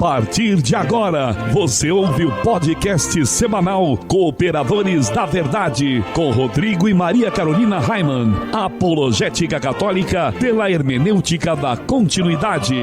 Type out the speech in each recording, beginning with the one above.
partir de agora, você ouve o podcast semanal Cooperadores da Verdade, com Rodrigo e Maria Carolina Raimann, apologética católica pela hermenêutica da continuidade.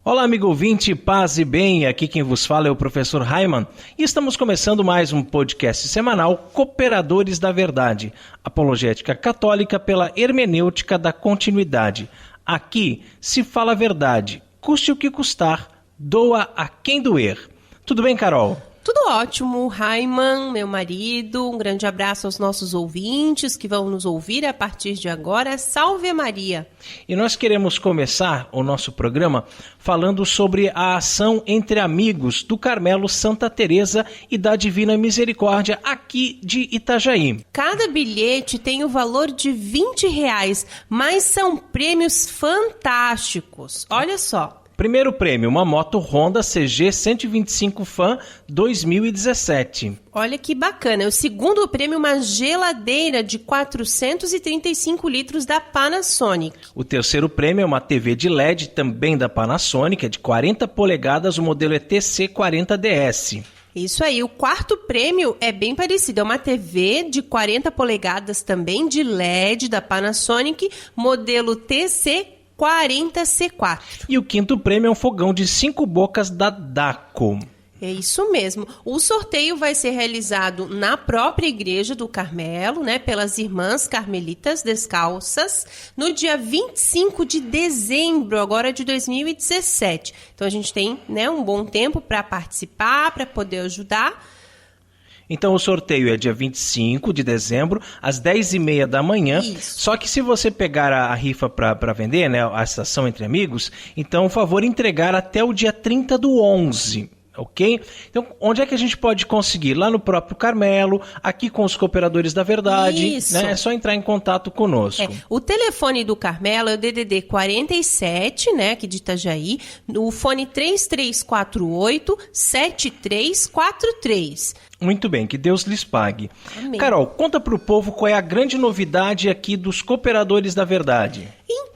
Olá, amigo ouvinte, paz e bem, aqui quem vos fala é o professor Raimann e estamos começando mais um podcast semanal Cooperadores da Verdade, apologética católica pela hermenêutica da continuidade. Aqui se fala a verdade, custe o que custar, doa a quem doer. Tudo bem, Carol? Tudo ótimo, Raimann, meu marido. Um grande abraço aos nossos ouvintes que vão nos ouvir a partir de agora. Salve Maria! E nós queremos começar o nosso programa falando sobre a ação entre amigos do Carmelo Santa Teresa e da Divina Misericórdia aqui de Itajaí. Cada bilhete tem o valor de R$20, mas são prêmios fantásticos. Olha só. Primeiro prêmio, uma moto Honda CG 125 Fan 2017. Olha que bacana. O segundo prêmio, uma geladeira de 435 litros da Panasonic. O terceiro prêmio é uma TV de LED, também da Panasonic, de 40 polegadas, o modelo é TC40DS. Isso aí. O quarto prêmio é bem parecido. É uma TV de 40 polegadas também, de LED da Panasonic, modelo TC40C4. E o quinto prêmio é um fogão de 5 bocas da Daco. É isso mesmo. O sorteio vai ser realizado na própria igreja do Carmelo, né, pelas Irmãs Carmelitas Descalças, no dia 25 de dezembro, agora de 2017. Então a gente tem, né, um bom tempo para participar, para poder ajudar. Então o sorteio é dia 25 de dezembro, às 10h30 da manhã. Isso. Só que se você pegar a rifa para vender, né, a ação entre amigos, então, por favor, entregar até o dia 30 do 11. Ok? Então, onde é que a gente pode conseguir? Lá no próprio Carmelo, aqui com os Cooperadores da Verdade. Isso. Né? É só entrar em contato conosco. O telefone do Carmelo é o DDD 47, né, aqui de Itajaí, o fone 3348-7343. Muito bem, que Deus lhes pague. Amém. Carol, conta para o povo qual é a grande novidade aqui dos Cooperadores da Verdade.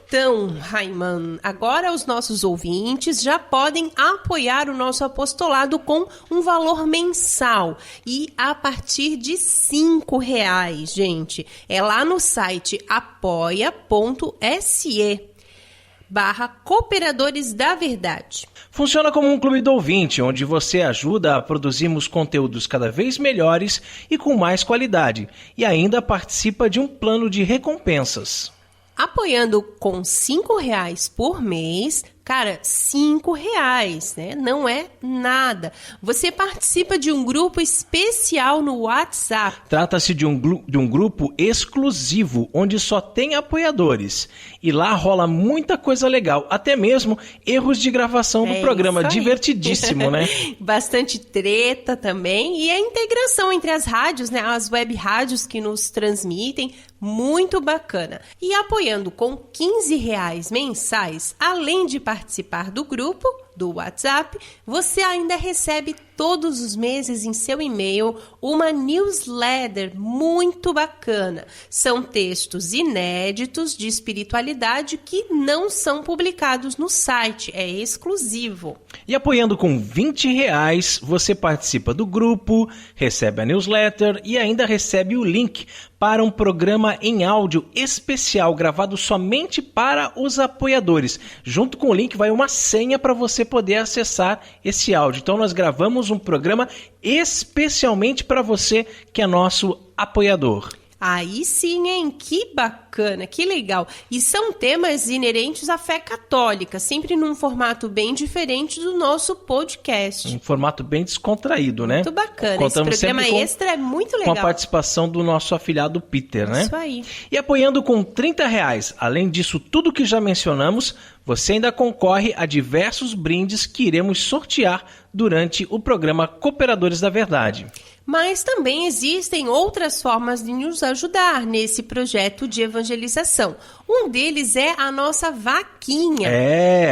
Então, Raimann, agora os nossos ouvintes já podem apoiar o nosso apostolado com um valor mensal e a partir de R$5, gente. É lá no site apoia.se/Cooperadores da Verdade. Funciona como um clube do ouvinte, onde você ajuda a produzirmos conteúdos cada vez melhores e com mais qualidade, e ainda participa de um plano de recompensas. Apoiando com R$5 por mês, cara, R$5, né? Não é nada. Você participa de um grupo especial no WhatsApp. Trata-se de um grupo exclusivo, onde só tem apoiadores. E lá rola muita coisa legal, até mesmo erros de gravação do programa. Divertidíssimo, né? Bastante treta também. E a integração entre as rádios, né? As web rádios que nos transmitem. Muito bacana. E apoiando com R$15 mensais, além de participar do grupo do WhatsApp, você ainda recebe todos os meses em seu e-mail uma newsletter muito bacana. São textos inéditos de espiritualidade que não são publicados no site, é exclusivo. E apoiando com R$20, você participa do grupo, recebe a newsletter e ainda recebe o link para um programa em áudio especial gravado somente para os apoiadores. Junto com o link vai uma senha para você poder acessar esse áudio. Então nós gravamos um programa especialmente para você que é nosso apoiador. Aí sim, hein? Que bacana, que legal. E são temas inerentes à fé católica, sempre num formato bem diferente do nosso podcast. Um formato bem descontraído, né? Muito bacana. Contamos esse programa extra é muito legal. Com a participação do nosso afilhado Peter, né? Isso aí. E apoiando com R$30, além disso tudo que já mencionamos, você ainda concorre a diversos brindes que iremos sortear durante o programa Cooperadores da Verdade. Mas também existem outras formas de nos ajudar nesse projeto de evangelização. Um deles é a nossa vaquinha.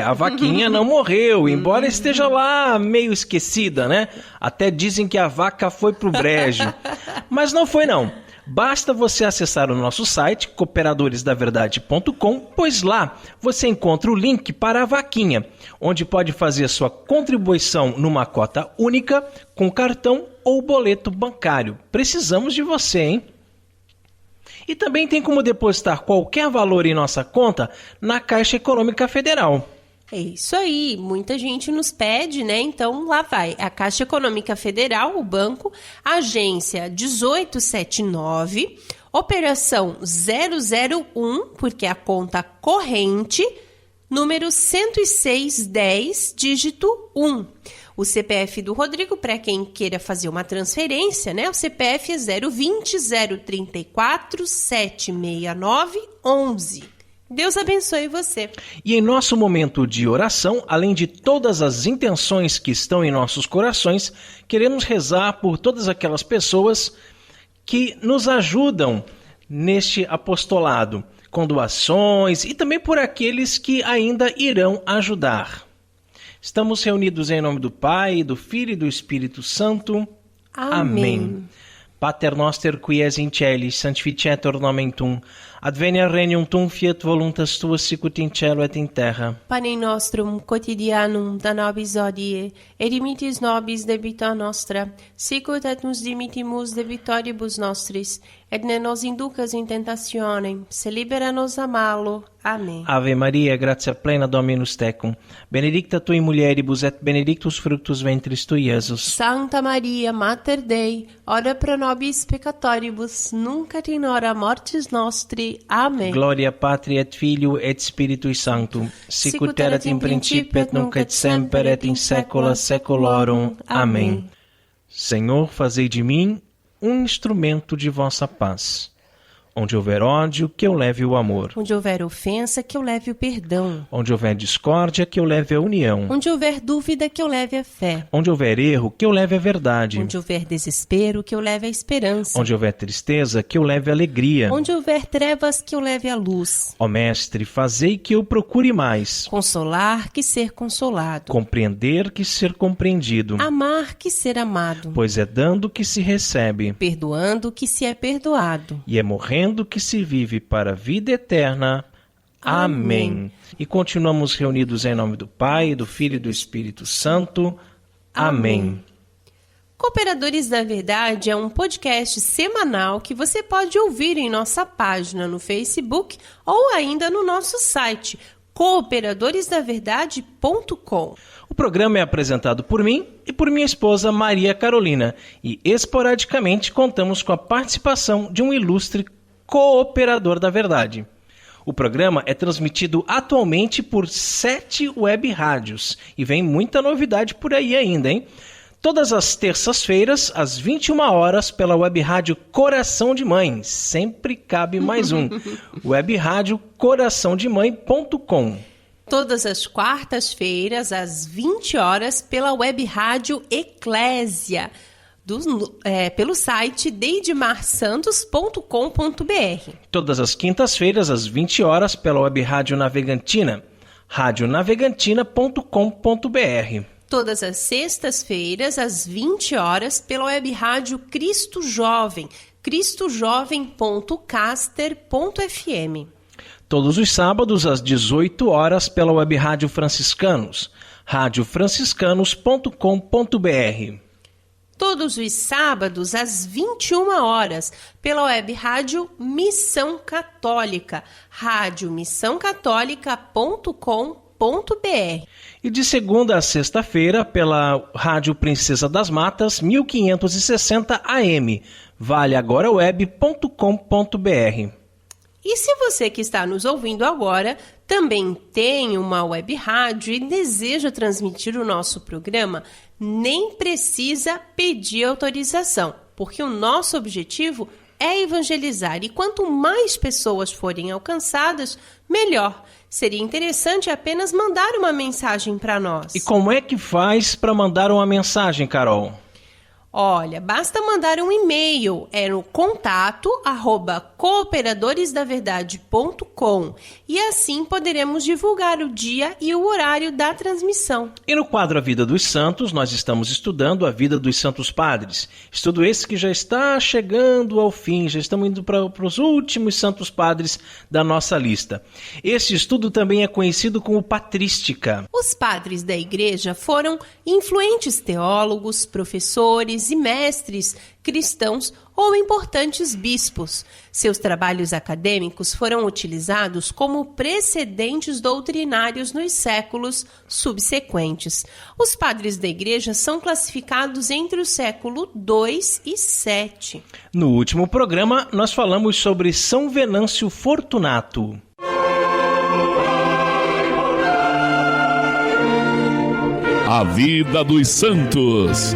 A vaquinha não morreu, embora esteja lá meio esquecida, né? Até dizem que a vaca foi pro brejo. Mas não foi não. Basta você acessar o nosso site, cooperadoresdaverdade.com, pois lá você encontra o link para a vaquinha, onde pode fazer sua contribuição numa cota única, com cartão ou boleto bancário. Precisamos de você, hein? E também tem como depositar qualquer valor em nossa conta na Caixa Econômica Federal. É isso aí, muita gente nos pede, né? Então lá vai, a Caixa Econômica Federal, o banco, agência 1879, operação 001, porque é a conta corrente, número 10610, dígito 1. O CPF do Rodrigo, para quem queira fazer uma transferência, né? O CPF é 020 034 769 11. Deus abençoe você. E em nosso momento de oração, além de todas as intenções que estão em nossos corações, queremos rezar por todas aquelas pessoas que nos ajudam neste apostolado, com doações e também por aqueles que ainda irão ajudar. Estamos reunidos em nome do Pai, do Filho e do Espírito Santo. Amém. Pater noster qui es in celis, sanctificetur nomen tuum, adveniat regnum tuum, fiat voluntas tua sicut in cielo et in terra. Panem nostrum quotidianum da nobis hodie, et dimitis nobis debita nostra, sicut et nos dimittimus debitoribus nostris, et ne nos inducas in tentationem, se libera nos a malo. Amém. Ave Maria, gratia plena Dominus tecum, benedicta tui mulieribus et benedictus fructus ventris tui, Iesus. Santa Maria, Mater Dei, ora pro nobis peccatoribus, nunc et in hora mortis nostri. Amém. Gloria Patri et Filio et Spiritui Sanctum, sicut erat in principio et nunc et semper et in saecula saeculorum. Amém. Senhor, fazei de mim um instrumento de vossa paz. Onde houver ódio, que eu leve o amor. Onde houver ofensa, que eu leve o perdão. Onde houver discórdia, que eu leve a união. Onde houver dúvida, que eu leve a fé. Onde houver erro, que eu leve a verdade. Onde houver desespero, que eu leve a esperança. Onde houver tristeza, que eu leve a alegria. Onde houver trevas, que eu leve a luz. Ó Mestre, fazei que eu procure mais. Consolar, que ser consolado. Compreender, que ser compreendido. Amar, que ser amado. Pois é dando que se recebe. Perdoando, que se é perdoado. E é morrendo que se vive para a vida eterna. Amém. E continuamos reunidos em nome do Pai, do Filho e do Espírito Santo. Amém. Cooperadores da Verdade é um podcast semanal que você pode ouvir em nossa página no Facebook ou ainda no nosso site cooperadoresdaverdade.com. O programa é apresentado por mim e por minha esposa Maria Carolina e esporadicamente contamos com a participação de um ilustre cooperador da verdade. O programa é transmitido atualmente por 7 web rádios e vem muita novidade por aí ainda, hein? Todas as terças-feiras, às 21 horas, pela web rádio Coração de Mãe. Sempre cabe mais um. Web rádio coraçãodemãe.com. Todas as quartas-feiras, às 20 horas, pela web rádio Eclésia. Pelo site deidemarsantos.com.br. Todas as quintas-feiras, às 20 horas, pela web rádio Navegantina, radionavegantina.com.br. Todas as sextas-feiras, às 20 horas, pela web rádio Cristo Jovem, cristojovem.caster.fm. Todos os sábados, às 18 horas, pela web rádio Franciscanos, radiofranciscanos.com.br. Todos os sábados, às 21 horas, pela web rádio Missão Católica, radiomissãocatólica.com.br. E de segunda a sexta-feira, pela Rádio Princesa das Matas, 1560 AM, valeagora.web.com.br. E se você que está nos ouvindo agora também tem uma web rádio e deseja transmitir o nosso programa, nem precisa pedir autorização, porque o nosso objetivo é evangelizar e quanto mais pessoas forem alcançadas, melhor. Seria interessante apenas mandar uma mensagem para nós. E como é que faz para mandar uma mensagem, Carol? Olha, basta mandar um e-mail, no contato@cooperadoresdaverdade.com e assim poderemos divulgar o dia e o horário da transmissão. E no quadro A Vida dos Santos, nós estamos estudando a vida dos Santos Padres. Estudo esse que já está chegando ao fim, já estamos indo para os últimos Santos Padres da nossa lista. Esse estudo também é conhecido como patrística. Os padres da Igreja foram influentes teólogos, professores e mestres cristãos ou importantes bispos. Seus trabalhos acadêmicos foram utilizados como precedentes doutrinários nos séculos subsequentes. Os padres da Igreja são classificados entre o século II e VII. No último programa, nós falamos sobre São Venâncio Fortunato. A vida dos santos.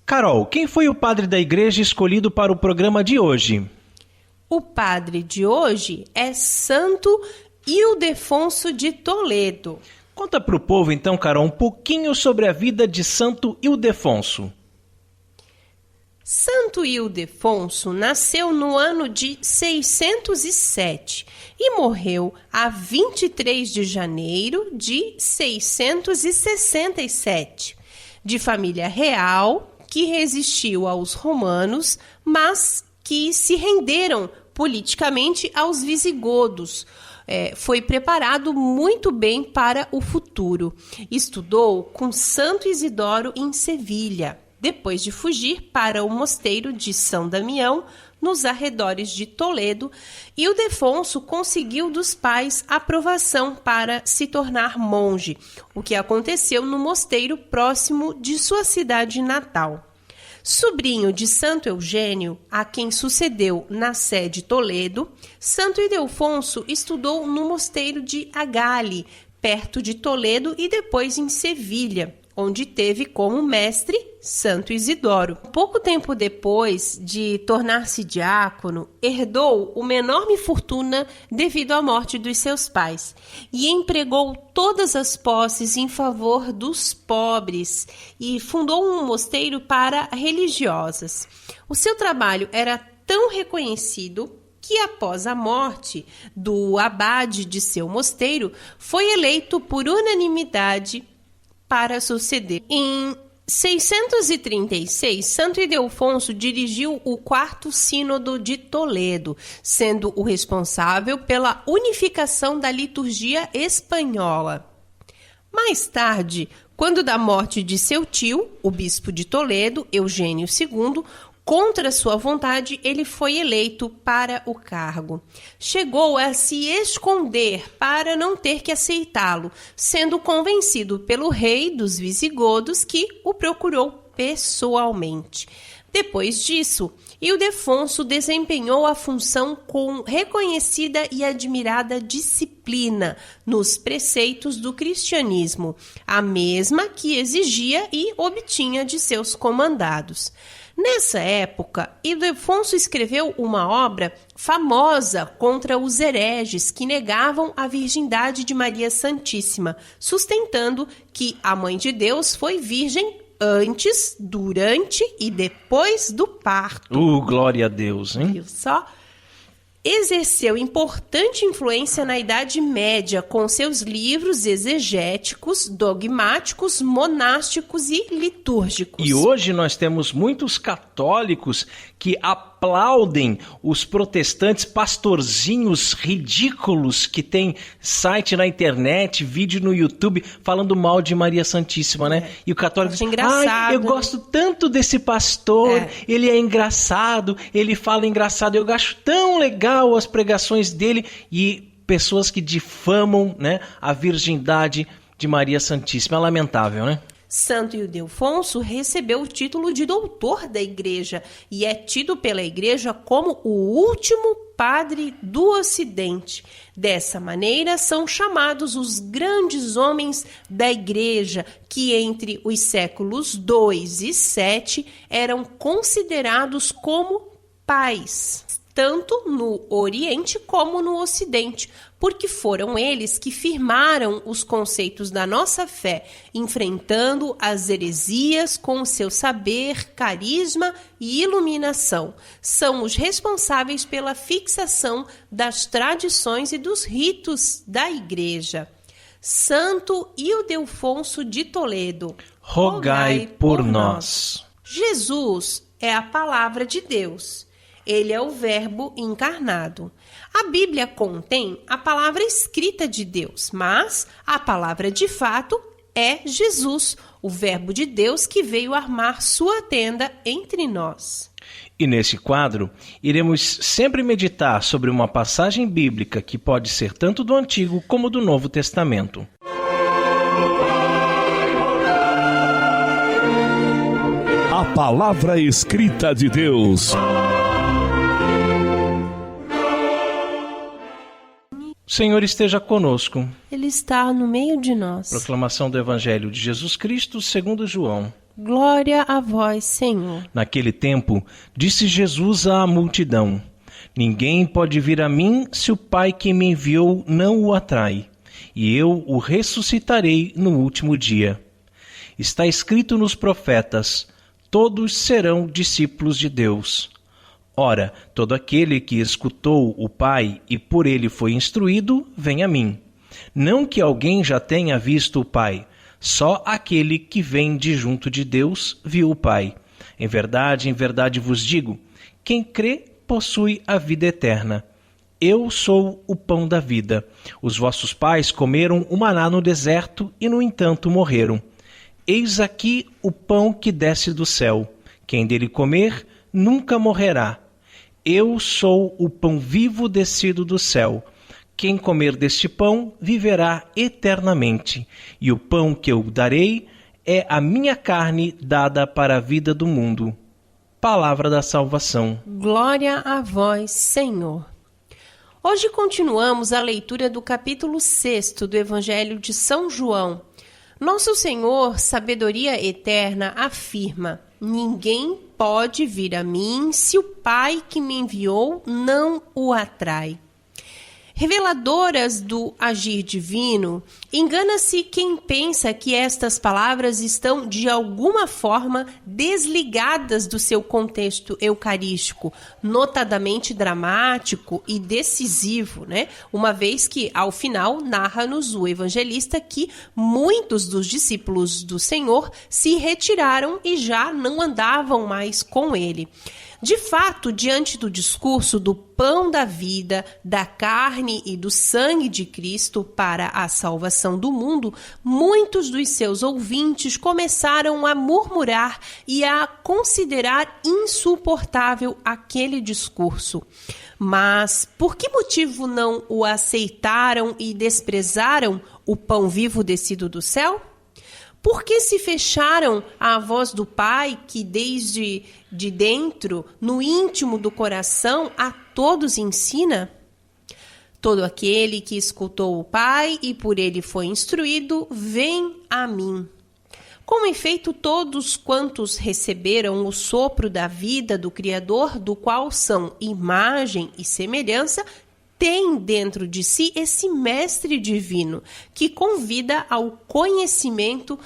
Carol, quem foi o padre da Igreja escolhido para o programa de hoje? O padre de hoje é Santo Ildefonso de Toledo. Conta para o povo, então, Carol, um pouquinho sobre a vida de Santo Ildefonso. Santo Ildefonso nasceu no ano de 607 e morreu a 23 de janeiro de 667, de família real que resistiu aos romanos, mas que se renderam politicamente aos visigodos. Foi preparado muito bem para o futuro. Estudou com Santo Isidoro em Sevilha, depois de fugir para o mosteiro de São Damião, nos arredores de Toledo, Ildefonso conseguiu dos pais aprovação para se tornar monge, o que aconteceu no mosteiro próximo de sua cidade natal. Sobrinho de Santo Eugênio, a quem sucedeu na sé de Toledo, Santo Ildefonso estudou no mosteiro de Agali, perto de Toledo, e depois em Sevilha, onde teve como mestre Santo Isidoro. Pouco tempo depois de tornar-se diácono, herdou uma enorme fortuna devido à morte dos seus pais e empregou todas as posses em favor dos pobres e fundou um mosteiro para religiosas. O seu trabalho era tão reconhecido que, após a morte do abade de seu mosteiro, foi eleito por unanimidade para suceder. Em 636, Santo Ildefonso dirigiu o 4º Sínodo de Toledo, sendo o responsável pela unificação da liturgia espanhola. Mais tarde, quando da morte de seu tio, o bispo de Toledo, Eugênio II, contra sua vontade, ele foi eleito para o cargo. Chegou a se esconder para não ter que aceitá-lo, sendo convencido pelo rei dos visigodos, que o procurou pessoalmente. Depois disso, Ildefonso desempenhou a função com reconhecida e admirada disciplina nos preceitos do cristianismo, a mesma que exigia e obtinha de seus comandados. Nessa época, Ildefonso escreveu uma obra famosa contra os hereges que negavam a virgindade de Maria Santíssima, sustentando que a Mãe de Deus foi virgem antes, durante e depois do parto. Glória a Deus, hein? Viu só? Exerceu importante influência na Idade Média com seus livros exegéticos, dogmáticos, monásticos e litúrgicos. E hoje nós temos muitos católicos que aplaudem os protestantes pastorzinhos ridículos que tem site na internet, vídeo no YouTube falando mal de Maria Santíssima, né? E o católico diz, engraçado, eu gosto tanto desse pastor, ele é engraçado, ele fala engraçado, eu acho tão legal as pregações dele, e pessoas que difamam, né, a virgindade de Maria Santíssima. É lamentável, né? Santo Ildefonso recebeu o título de doutor da Igreja e é tido pela Igreja como o último padre do Ocidente. Dessa maneira, são chamados os grandes homens da Igreja, que entre os séculos II e VII eram considerados como pais, tanto no Oriente como no Ocidente, porque foram eles que firmaram os conceitos da nossa fé, enfrentando as heresias com o seu saber, carisma e iluminação. São os responsáveis pela fixação das tradições e dos ritos da Igreja. Santo Ildefonso de Toledo, rogai por nós. Jesus é a palavra de Deus. Ele é o Verbo encarnado. A Bíblia contém a palavra escrita de Deus, mas a palavra de fato é Jesus, o Verbo de Deus que veio armar sua tenda entre nós. E nesse quadro, iremos sempre meditar sobre uma passagem bíblica que pode ser tanto do Antigo como do Novo Testamento. A palavra escrita de Deus. O Senhor esteja conosco. Ele está no meio de nós. Proclamação do Evangelho de Jesus Cristo segundo João. Glória a vós, Senhor. Naquele tempo, disse Jesus à multidão: Ninguém pode vir a mim se o Pai que me enviou não o atrai, e eu o ressuscitarei no último dia. Está escrito nos profetas: todos serão discípulos de Deus. Ora, todo aquele que escutou o Pai e por ele foi instruído, vem a mim. Não que alguém já tenha visto o Pai, só aquele que vem de junto de Deus viu o Pai. Em verdade vos digo, quem crê possui a vida eterna. Eu sou o pão da vida. Os vossos pais comeram o maná no deserto e, no entanto, morreram. Eis aqui o pão que desce do céu. Quem dele comer nunca morrerá. Eu sou o pão vivo descido do céu. Quem comer deste pão viverá eternamente. E o pão que eu darei é a minha carne dada para a vida do mundo. Palavra da salvação. Glória a vós, Senhor. Hoje continuamos a leitura do capítulo 6 do Evangelho de São João. Nosso Senhor, sabedoria eterna, afirma: ninguém pode vir a mim se o Pai que me enviou não o atrai. Reveladoras do agir divino, engana-se quem pensa que estas palavras estão de alguma forma desligadas do seu contexto eucarístico, notadamente dramático e decisivo, né? Uma vez que, ao final, narra-nos o evangelista que muitos dos discípulos do Senhor se retiraram e já não andavam mais com ele. De fato, diante do discurso do pão da vida, da carne e do sangue de Cristo para a salvação do mundo, muitos dos seus ouvintes começaram a murmurar e a considerar insuportável aquele discurso. Mas por que motivo não o aceitaram e desprezaram o pão vivo descido do céu? Por que se fecharam à voz do Pai que desde de dentro, no íntimo do coração, a todos ensina? Todo aquele que escutou o Pai e por ele foi instruído, vem a mim. Com efeito, todos quantos receberam o sopro da vida do Criador, do qual são imagem e semelhança, tem dentro de si esse mestre divino que convida ao conhecimento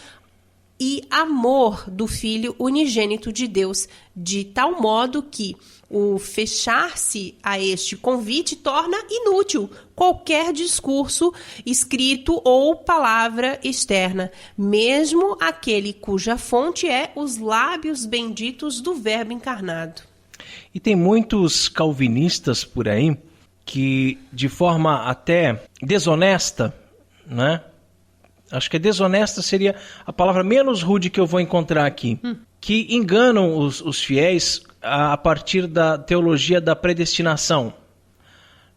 e amor do Filho unigênito de Deus, de tal modo que o fechar-se a este convite torna inútil qualquer discurso escrito ou palavra externa, mesmo aquele cuja fonte é os lábios benditos do Verbo encarnado. E tem muitos calvinistas por aí que, de forma até desonesta, né? Acho que desonesta seria a palavra menos rude que eu vou encontrar aqui, que enganam os fiéis a partir da teologia da predestinação.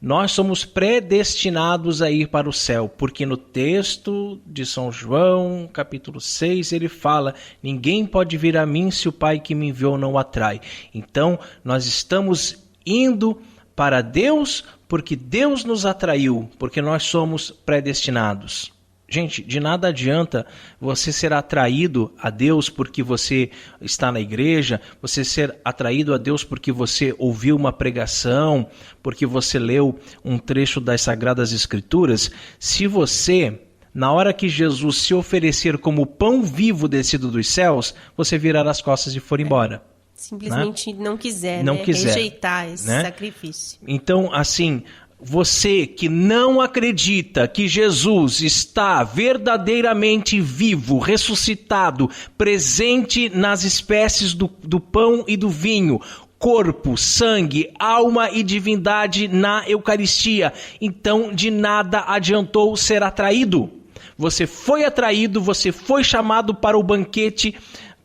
Nós somos predestinados a ir para o céu, porque no texto de São João, capítulo 6, ele fala: ninguém pode vir a mim se o Pai que me enviou não o atrai. Então, nós estamos indo para Deus porque Deus nos atraiu, porque nós somos predestinados. Gente, de nada adianta você ser atraído a Deus porque você está na igreja, você ser atraído a Deus porque você ouviu uma pregação, porque você leu um trecho das Sagradas Escrituras, se você, na hora que Jesus se oferecer como pão vivo descido dos céus, você virar as costas e for embora. Simplesmente não quiser, rejeitar esse sacrifício. Então, assim, você que não acredita que Jesus está verdadeiramente vivo, ressuscitado, presente nas espécies do pão e do vinho, corpo, sangue, alma e divindade na Eucaristia, então de nada adiantou ser atraído. Você foi atraído, você foi chamado para o banquete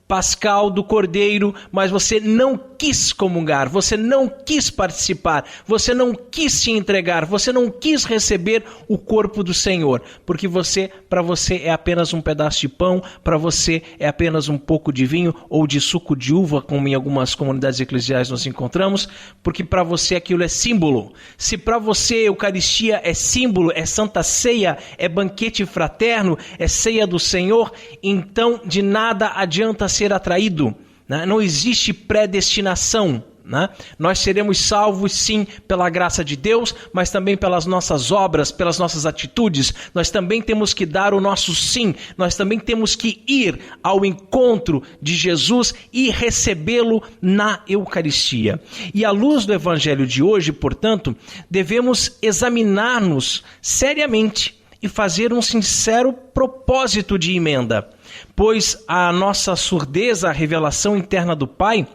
pascal do Cordeiro, mas você não quis comungar, você não quis participar, você não quis se entregar, você não quis receber o corpo do Senhor, porque para você é apenas um pedaço de pão, para você é apenas um pouco de vinho ou de suco de uva, como em algumas comunidades eclesiais nós encontramos, porque para você aquilo é símbolo. Se para você Eucaristia é símbolo, é Santa Ceia, é banquete fraterno, é ceia do Senhor, então de nada adianta ser atraído, né? Não existe predestinação, né? Nós seremos salvos sim pela graça de Deus, mas também pelas nossas obras, pelas nossas atitudes. Nós também temos que dar o nosso sim, nós também temos que ir ao encontro de Jesus e recebê-lo na Eucaristia. E à luz do Evangelho de hoje, portanto, devemos examinar-nos seriamente e fazer um sincero propósito de emenda, pois a nossa surdeza à revelação interna do Pai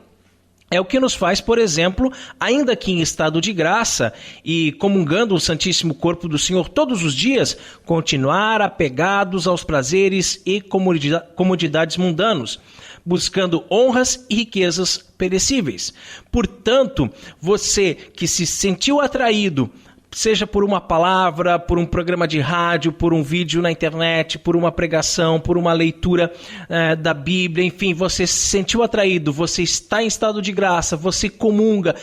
é o que nos faz, por exemplo, ainda que em estado de graça e comungando o Santíssimo Corpo do Senhor todos os dias, continuar apegados aos prazeres e comodidades mundanos, buscando honras e riquezas perecíveis. Portanto, você que se sentiu atraído, seja por uma palavra, por um programa de rádio, por um vídeo na internet, por uma pregação, por uma leitura da Bíblia, enfim, você se sentiu atraído, você está em estado de graça, você comunga,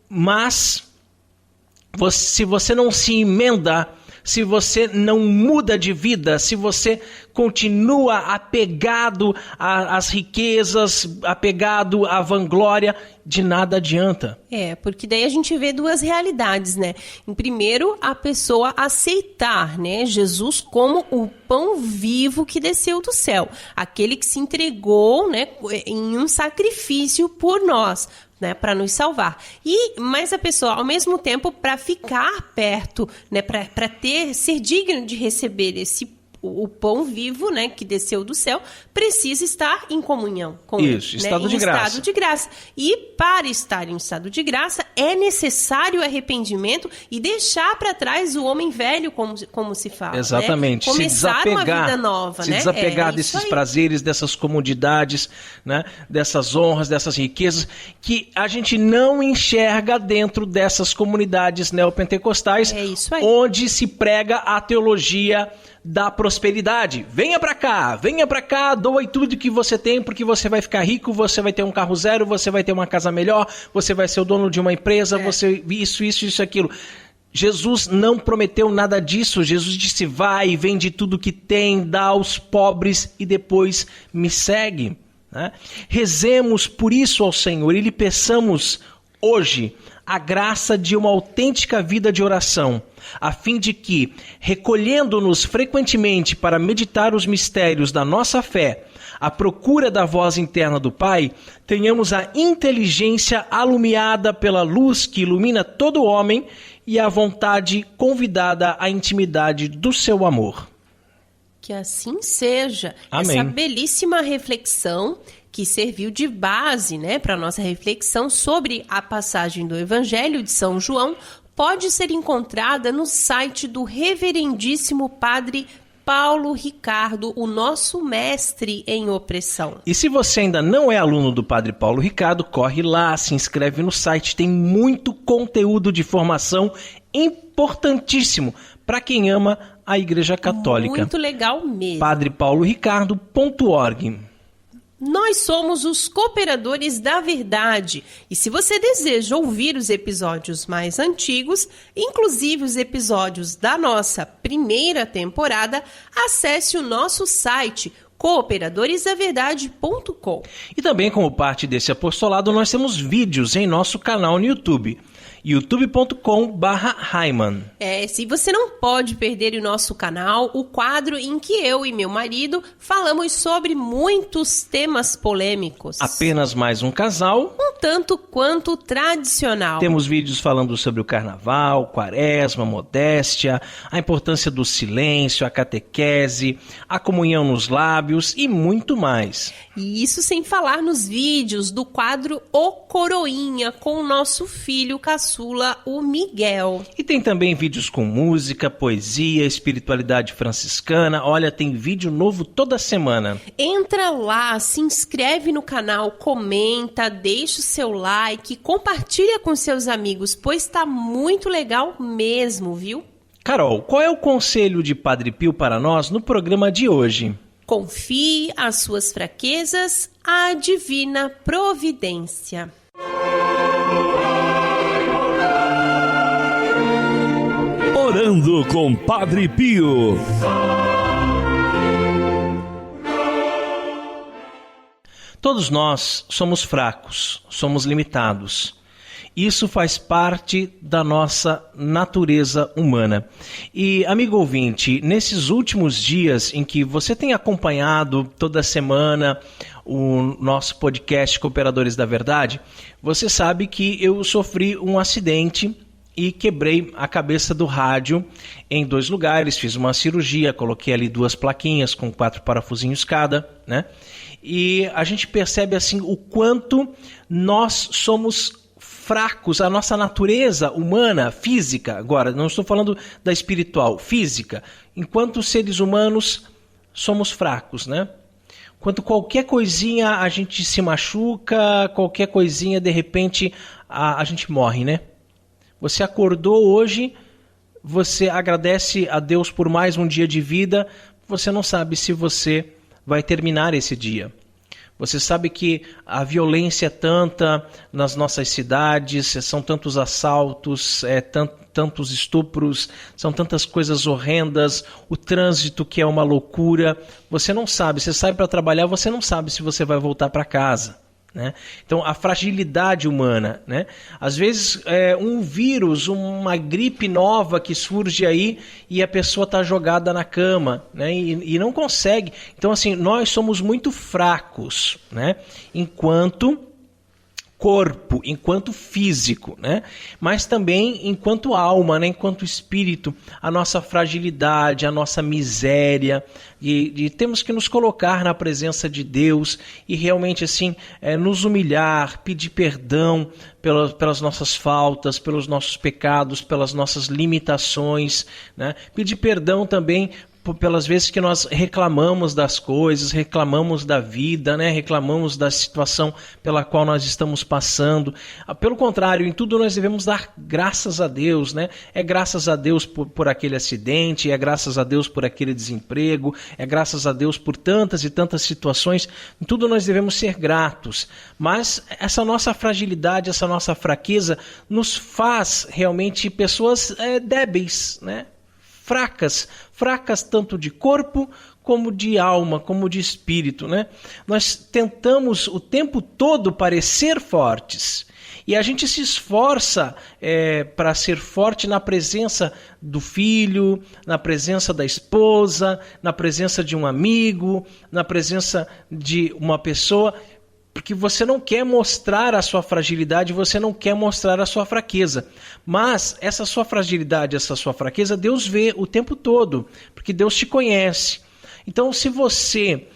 mas se você não se emenda, se você não muda de vida, se você continua apegado às riquezas, apegado à vanglória, de nada adianta. Porque daí a gente vê duas realidades, né? Em primeiro, a pessoa aceitar, né, Jesus como o pão vivo que desceu do céu, aquele que se entregou, né, em um sacrifício por nós, né, para nos salvar. Mas a pessoa, ao mesmo tempo, para ficar perto, né, para ser digno de receber o pão vivo, né, que desceu do céu, precisa estar em comunhão com ele. Isso, estado de graça. Estado de graça. E para estar em estado de graça, é necessário arrependimento e deixar para trás o homem velho, como se fala. Exatamente. Né? Começar uma vida nova. Se desapegar desses prazeres, dessas comodidades, né, dessas honras, dessas riquezas, que a gente não enxerga dentro dessas comunidades neopentecostais, onde se prega a teologia da prosperidade. Venha pra cá, doe tudo que você tem, porque você vai ficar rico, você vai ter um carro zero, você vai ter uma casa melhor, você vai ser o dono de uma empresa, você isso, aquilo. Jesus não prometeu nada disso. Jesus disse: vai, vende tudo que tem, dá aos pobres e depois me segue. Né? Rezemos por isso ao Senhor e lhe peçamos hoje a graça de uma autêntica vida de oração, a fim de que, recolhendo-nos frequentemente para meditar os mistérios da nossa fé, à procura da voz interna do Pai, tenhamos a inteligência alumiada pela luz que ilumina todo homem e a vontade convidada à intimidade do seu amor. Que assim seja. Amém. Essa belíssima reflexão que serviu de base, né, para a nossa reflexão sobre a passagem do Evangelho de São João, pode ser encontrada no site do reverendíssimo Padre Paulo Ricardo, o nosso mestre em opressão. E se você ainda não é aluno do Padre Paulo Ricardo, corre lá, se inscreve no site, tem muito conteúdo de formação importantíssimo para quem ama a Igreja Católica. Muito legal mesmo. padrepauloricardo.org. Nós somos os Cooperadores da Verdade e se você deseja ouvir os episódios mais antigos, inclusive os episódios da nossa primeira temporada, acesse o nosso site cooperadoresdaverdade.com. E também como parte desse apostolado nós temos vídeos em nosso canal no YouTube. youtube.com/Heimann. Se você não pode perder o nosso canal, o quadro em que eu e meu marido falamos sobre muitos temas polêmicos. Apenas mais um casal. Um tanto quanto tradicional. Temos vídeos falando sobre o carnaval, quaresma, modéstia, a importância do silêncio, a catequese, a comunhão nos lábios e muito mais. E isso sem falar nos vídeos do quadro O Coroinha com o nosso filho caçula, o Miguel. E tem também vídeos com música, poesia, espiritualidade franciscana. Olha, tem vídeo novo toda semana. Entra lá, se inscreve no canal, comenta, deixa o seu like, compartilha com seus amigos, pois tá muito legal mesmo, viu? Carol, qual é o conselho de Padre Pio para nós no programa de hoje? Confie as suas fraquezas à divina providência. Orando com Padre Pio. Todos nós somos fracos, somos limitados. Isso faz parte da nossa natureza humana. E, amigo ouvinte, nesses últimos dias em que você tem acompanhado toda semana o nosso podcast Cooperadores da Verdade, você sabe que eu sofri um acidente e quebrei a cabeça do rádio em 2 lugares, fiz uma cirurgia, coloquei ali 2 plaquinhas com 4 parafusinhos cada, né? E a gente percebe assim o quanto nós somos fracos, a nossa natureza humana, física, agora, não estou falando da espiritual, física, enquanto seres humanos somos fracos, né? Quanto qualquer coisinha a gente se machuca, qualquer coisinha, de repente, a gente morre, né? Você acordou hoje, você agradece a Deus por mais um dia de vida, você não sabe se você vai terminar esse dia. Você sabe que a violência é tanta nas nossas cidades, são tantos assaltos, tantos estupros, são tantas coisas horrendas, o trânsito que é uma loucura. Você não sabe, você sai para trabalhar, você não sabe se você vai voltar para casa. Né? Então, a fragilidade humana, né? Às vezes um vírus, uma gripe nova que surge aí e a pessoa está jogada na cama, né? E não consegue. Então, assim, nós somos muito fracos, né? Enquanto corpo, enquanto físico, né? Mas também enquanto alma, né? Enquanto espírito, a nossa fragilidade, a nossa miséria, e temos que nos colocar na presença de Deus e realmente assim nos humilhar, pedir perdão pelas nossas faltas, pelos nossos pecados, pelas nossas limitações, né? Pedir perdão também pelas vezes que nós reclamamos das coisas, reclamamos da vida, né? Reclamamos da situação pela qual nós estamos passando. Pelo contrário, em tudo nós devemos dar graças a Deus, né? É graças a Deus por aquele acidente, é graças a Deus por aquele desemprego, é graças a Deus por tantas e tantas situações. Em tudo nós devemos ser gratos. Mas essa nossa fragilidade, essa nossa fraqueza nos faz realmente pessoas débeis, né? Fracas tanto de corpo como de alma, como de espírito, né? Nós tentamos o tempo todo parecer fortes e a gente se esforça para ser forte na presença do filho, na presença da esposa, na presença de um amigo, na presença de uma pessoa, porque você não quer mostrar a sua fragilidade, você não quer mostrar a sua fraqueza. Mas essa sua fragilidade, essa sua fraqueza, Deus vê o tempo todo, porque Deus te conhece. Então, se você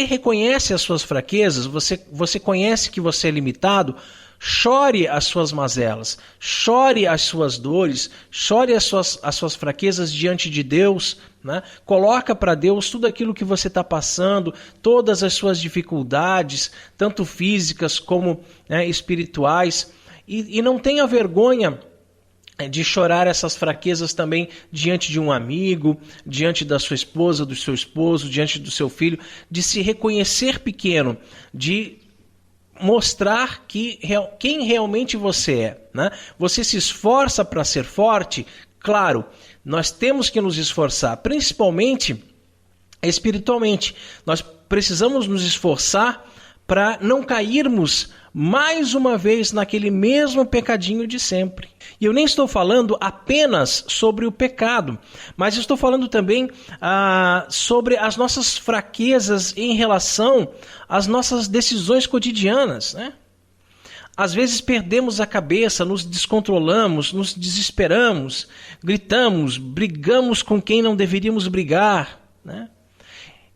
reconhece as suas fraquezas, você conhece que você é limitado, chore as suas mazelas, chore as suas dores, chore as suas fraquezas diante de Deus, né? Coloca para Deus tudo aquilo que você está passando, todas as suas dificuldades, tanto físicas como espirituais, e não tenha vergonha de chorar essas fraquezas também diante de um amigo, diante da sua esposa, do seu esposo, diante do seu filho, de se reconhecer pequeno, de mostrar quem realmente você é, né? Você se esforça para ser forte? Claro, nós temos que nos esforçar, principalmente espiritualmente. Nós precisamos nos esforçar para não cairmos mais uma vez naquele mesmo pecadinho de sempre. E eu nem estou falando apenas sobre o pecado, mas estou falando também sobre as nossas fraquezas em relação às nossas decisões cotidianas, né? Às vezes perdemos a cabeça, nos descontrolamos, nos desesperamos, gritamos, brigamos com quem não deveríamos brigar, né?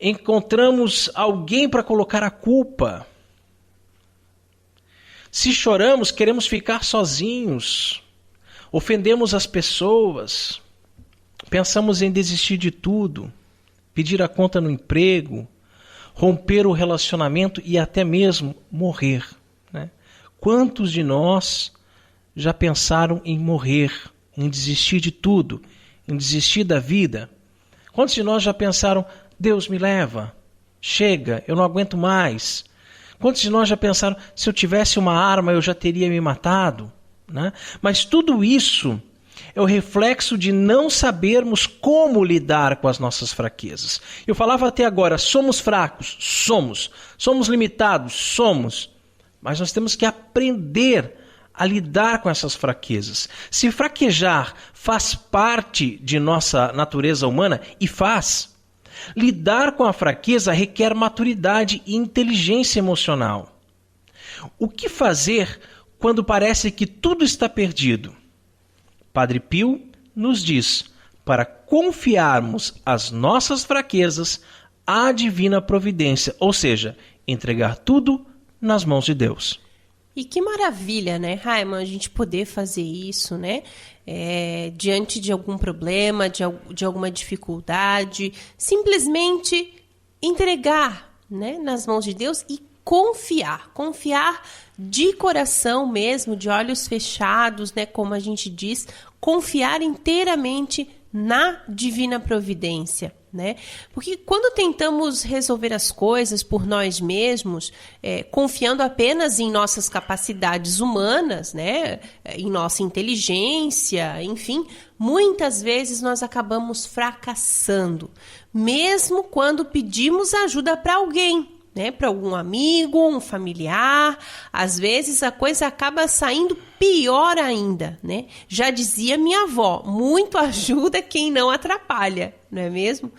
Encontramos alguém para colocar a culpa. Se choramos, queremos ficar sozinhos. Ofendemos as pessoas. Pensamos em desistir de tudo. Pedir a conta no emprego. Romper o relacionamento e até mesmo morrer, né? Quantos de nós já pensaram em morrer, em desistir de tudo, em desistir da vida? Quantos de nós já pensaram, Deus me leva, chega, eu não aguento mais? Quantos de nós já pensaram, se eu tivesse uma arma eu já teria me matado, né? Mas tudo isso é o reflexo de não sabermos como lidar com as nossas fraquezas. Eu falava até agora, somos fracos, somos limitados, somos, mas nós temos que aprender a lidar com essas fraquezas. Se fraquejar faz parte de nossa natureza humana, e faz, lidar com a fraqueza requer maturidade e inteligência emocional. O que fazer quando parece que tudo está perdido? Padre Pio nos diz para confiarmos as nossas fraquezas à divina providência, ou seja, entregar tudo nas mãos de Deus. E que maravilha, né, Raiman, a gente poder fazer isso, né? Diante de algum problema, de alguma dificuldade, simplesmente entregar, né, nas mãos de Deus e confiar de coração mesmo, de olhos fechados, né, como a gente diz, confiar inteiramente na divina providência, né? Porque quando tentamos resolver as coisas por nós mesmos, confiando apenas em nossas capacidades humanas, né? Em nossa inteligência, enfim, muitas vezes nós acabamos fracassando, mesmo quando pedimos ajuda para alguém, né, para algum amigo, um familiar. Às vezes a coisa acaba saindo pior ainda, né? Já dizia minha avó, muito ajuda quem não atrapalha, não é mesmo?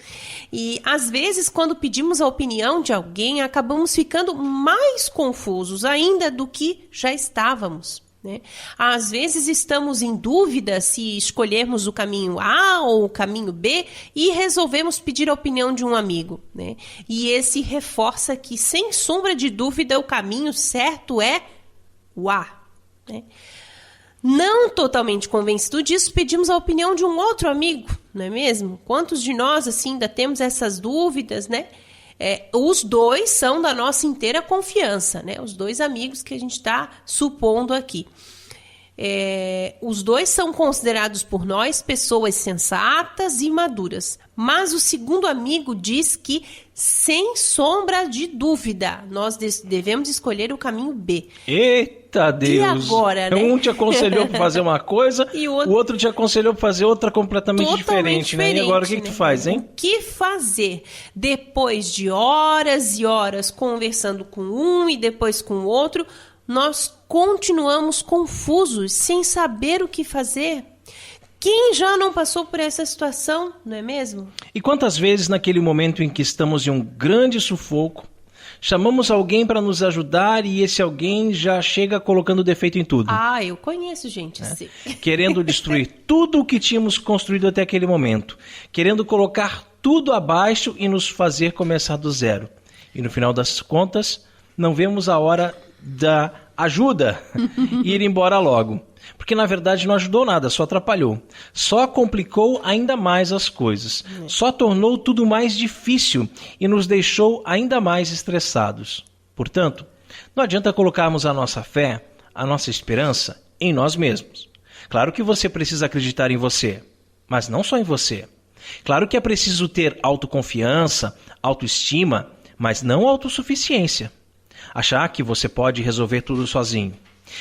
E às vezes quando pedimos a opinião de alguém, acabamos ficando mais confusos ainda do que já estávamos, né? Às vezes estamos em dúvida se escolhermos o caminho A ou o caminho B e resolvemos pedir a opinião de um amigo, né? E esse reforça que, sem sombra de dúvida, o caminho certo é o A, né? Não totalmente convencido disso, pedimos a opinião de um outro amigo, não é mesmo? Quantos de nós assim ainda temos essas dúvidas, né? Os dois são da nossa inteira confiança, né? Os dois amigos que a gente está supondo aqui. Os dois são considerados por nós pessoas sensatas e maduras. Mas o segundo amigo diz que, sem sombra de dúvida, nós devemos escolher o caminho B. Eita Deus! E agora, né? Um te aconselhou para fazer uma coisa, e o outro te aconselhou para fazer outra completamente diferente, né? E agora o que tu faz, hein? O que fazer? Depois de horas e horas conversando com um e depois com o outro, nós continuamos confusos, sem saber o que fazer. Quem já não passou por essa situação, não é mesmo? E quantas vezes naquele momento em que estamos em um grande sufoco, chamamos alguém para nos ajudar e esse alguém já chega colocando defeito em tudo? Ah, eu conheço gente assim. Querendo destruir tudo o que tínhamos construído até aquele momento. Querendo colocar tudo abaixo e nos fazer começar do zero. E no final das contas, não vemos a hora da ajuda ir embora logo. Porque na verdade não ajudou nada, só atrapalhou. Só complicou ainda mais as coisas. Só tornou tudo mais difícil e nos deixou ainda mais estressados. Portanto, não adianta colocarmos a nossa fé, a nossa esperança em nós mesmos. Claro que você precisa acreditar em você, mas não só em você. Claro que é preciso ter autoconfiança, autoestima, mas não autossuficiência. Achar que você pode resolver tudo sozinho.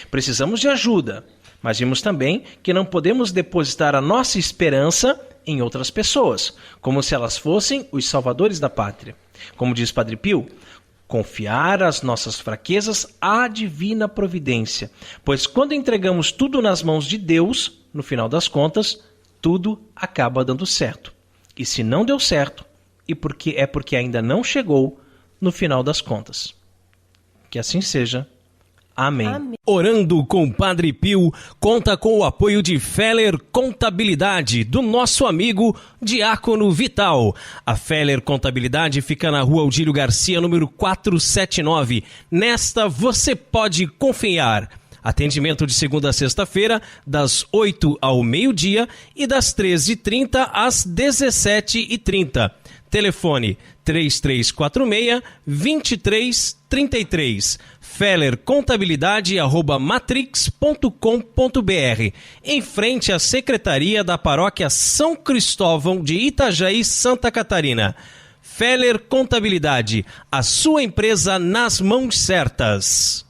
Precisamos de ajuda, mas vimos também que não podemos depositar a nossa esperança em outras pessoas, como se elas fossem os salvadores da pátria. Como diz Padre Pio, confiar as nossas fraquezas à divina providência, pois quando entregamos tudo nas mãos de Deus, no final das contas, tudo acaba dando certo. E se não deu certo, porque ainda não chegou no final das contas. Que assim seja. Amém. Amém. Orando com Padre Pio conta com o apoio de Feller Contabilidade, do nosso amigo Diácono Vital. A Feller Contabilidade fica na Rua Audílio Garcia, número 479. Nesta você pode confiar. Atendimento de segunda a sexta-feira, das 8 ao meio-dia e das 13h30 às 17h30. Telefone 3346-2333. fellercontabilidade@matrix.com.br, em frente à Secretaria da Paróquia São Cristóvão de Itajaí, Santa Catarina. Feller Contabilidade, a sua empresa nas mãos certas.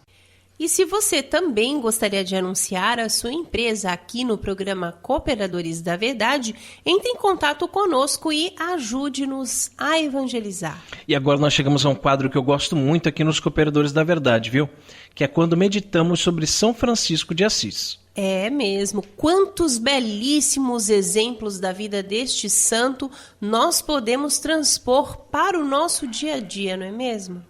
E se você também gostaria de anunciar a sua empresa aqui no programa Cooperadores da Verdade, entre em contato conosco e ajude-nos a evangelizar. E agora nós chegamos a um quadro que eu gosto muito aqui nos Cooperadores da Verdade, viu? Que é quando meditamos sobre São Francisco de Assis. É mesmo. Quantos belíssimos exemplos da vida deste santo nós podemos transpor para o nosso dia a dia, não é mesmo?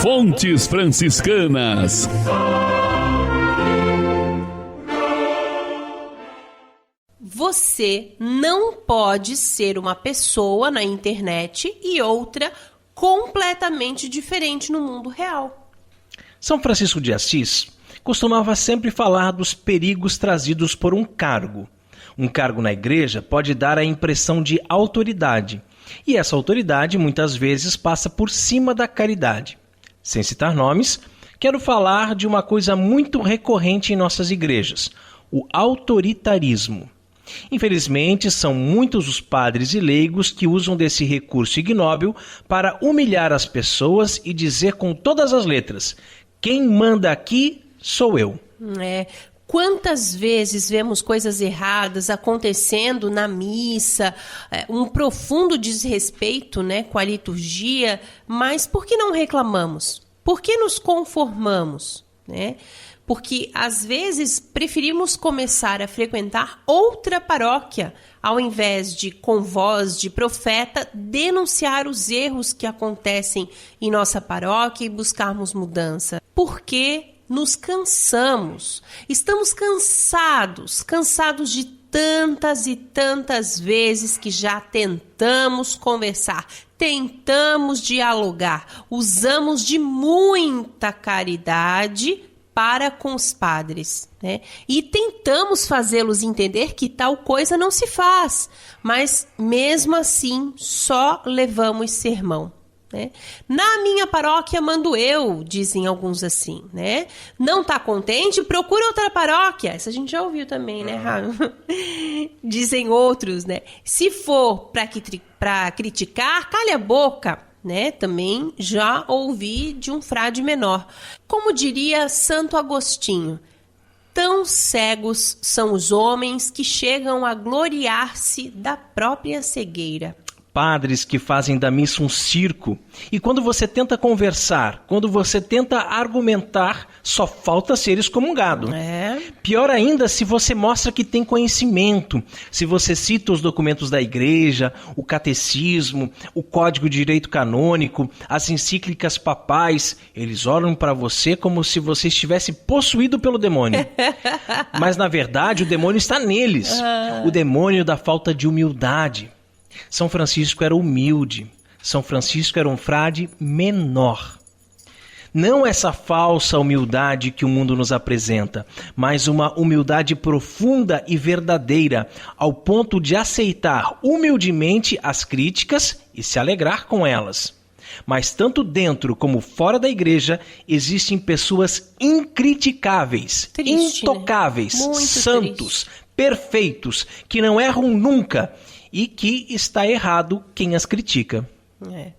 Fontes Franciscanas. Você não pode ser uma pessoa na internet e outra completamente diferente no mundo real. São Francisco de Assis costumava sempre falar dos perigos trazidos por um cargo. Um cargo na igreja pode dar a impressão de autoridade, e essa autoridade muitas vezes passa por cima da caridade. Sem citar nomes, quero falar de uma coisa muito recorrente em nossas igrejas, o autoritarismo. Infelizmente, são muitos os padres e leigos que usam desse recurso ignóbil para humilhar as pessoas e dizer com todas as letras: quem manda aqui sou eu. Quantas vezes vemos coisas erradas acontecendo na missa, um profundo desrespeito, com a liturgia, mas por que não reclamamos? Por que nos conformamos? Porque às vezes preferimos começar a frequentar outra paróquia, ao invés de, com voz de profeta, denunciar os erros que acontecem em nossa paróquia e buscarmos mudança. Por que nos cansamos? Estamos cansados de tantas e tantas vezes que já tentamos conversar, tentamos dialogar, usamos de muita caridade para com os padres, e tentamos fazê-los entender que tal coisa não se faz, mas mesmo assim só levamos sermão. Na minha paróquia mando eu, dizem alguns assim, Não tá contente? Procura outra paróquia. Essa a gente já ouviu também, Raio? Dizem outros, Se for para criticar, calha a boca. Também já ouvi de um frade menor. Como diria Santo Agostinho, tão cegos são os homens que chegam a gloriar-se da própria cegueira. Padres que fazem da missa um circo, e quando você tenta conversar, quando você tenta argumentar, só falta ser excomungado. Pior ainda se você mostra que tem conhecimento, se você cita os documentos da igreja, o catecismo, o código de direito canônico, as encíclicas papais, eles olham para você como se você estivesse possuído pelo demônio. Mas na verdade o demônio está neles, o demônio da falta de humildade. São Francisco era humilde. São Francisco era um frade menor. Não essa falsa humildade que o mundo nos apresenta, mas uma humildade profunda e verdadeira, ao ponto de aceitar humildemente as críticas e se alegrar com elas. Mas tanto dentro como fora da igreja existem pessoas incriticáveis, Triste, intocáveis, né? Muito santos, triste. perfeitos, que não erram nunca e que está errado quem as critica. É.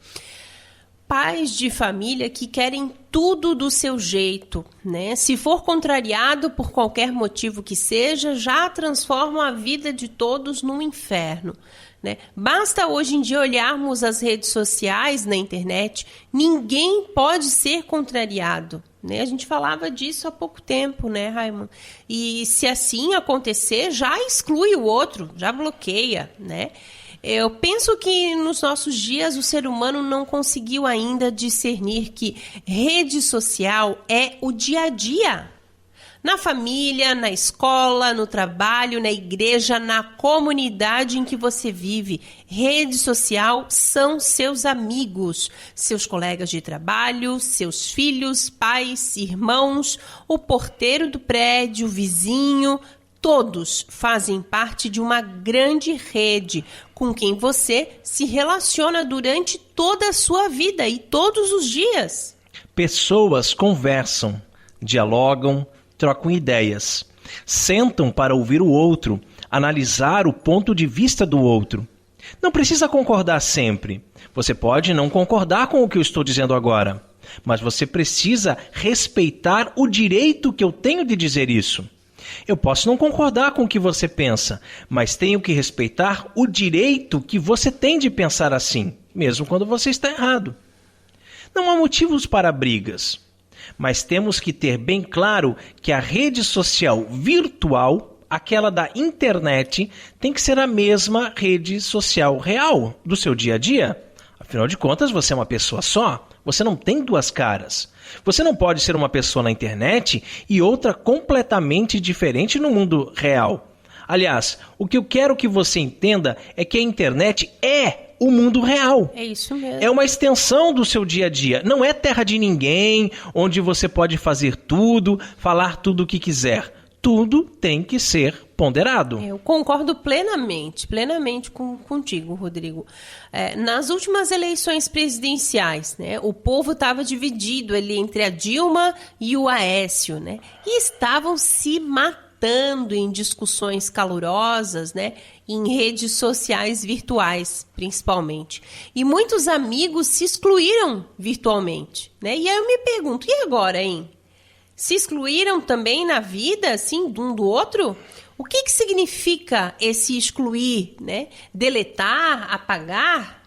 Pais de família que querem tudo do seu jeito, né? Se for contrariado por qualquer motivo que seja, já transformam a vida de todos num inferno, né? Basta hoje em dia olharmos as redes sociais na internet, ninguém pode ser contrariado, né? A gente falava disso há pouco tempo, né, Raimundo? E se assim acontecer, já exclui o outro, já bloqueia, né? Eu penso que nos nossos dias o ser humano não conseguiu ainda discernir que rede social é o dia a dia. Na família, na escola, no trabalho, na igreja, na comunidade em que você vive. Rede social são seus amigos, seus colegas de trabalho, seus filhos, pais, irmãos, o porteiro do prédio, o vizinho. Todos fazem parte de uma grande rede com quem você se relaciona durante toda a sua vida e todos os dias. Pessoas conversam, dialogam, trocam ideias, sentam para ouvir o outro, analisar o ponto de vista do outro. Não precisa concordar sempre. Você pode não concordar com o que eu estou dizendo agora, mas você precisa respeitar o direito que eu tenho de dizer isso. Eu posso não concordar com o que você pensa, mas tenho que respeitar o direito que você tem de pensar assim, mesmo quando você está errado. Não há motivos para brigas, mas temos que ter bem claro que a rede social virtual, aquela da internet, tem que ser a mesma rede social real do seu dia a dia. Afinal de contas, você é uma pessoa só, você não tem duas caras. Você não pode ser uma pessoa na internet e outra completamente diferente no mundo real. Aliás, o que eu quero que você entenda é que a internet é o mundo real. É isso mesmo. É uma extensão do seu dia a dia. Não é terra de ninguém, onde você pode fazer tudo, falar tudo o que quiser. Tudo tem que ser ponderado. Eu concordo plenamente contigo, Rodrigo. Nas últimas eleições presidenciais, né, o povo estava dividido ali entre a Dilma e o Aécio, né, e estavam se matando em discussões calorosas, né, em redes sociais virtuais, principalmente. E muitos amigos se excluíram virtualmente, né? E aí eu me pergunto, e agora, hein? Se excluíram também na vida, assim, de um do outro? O que significa esse excluir, né? Deletar, apagar?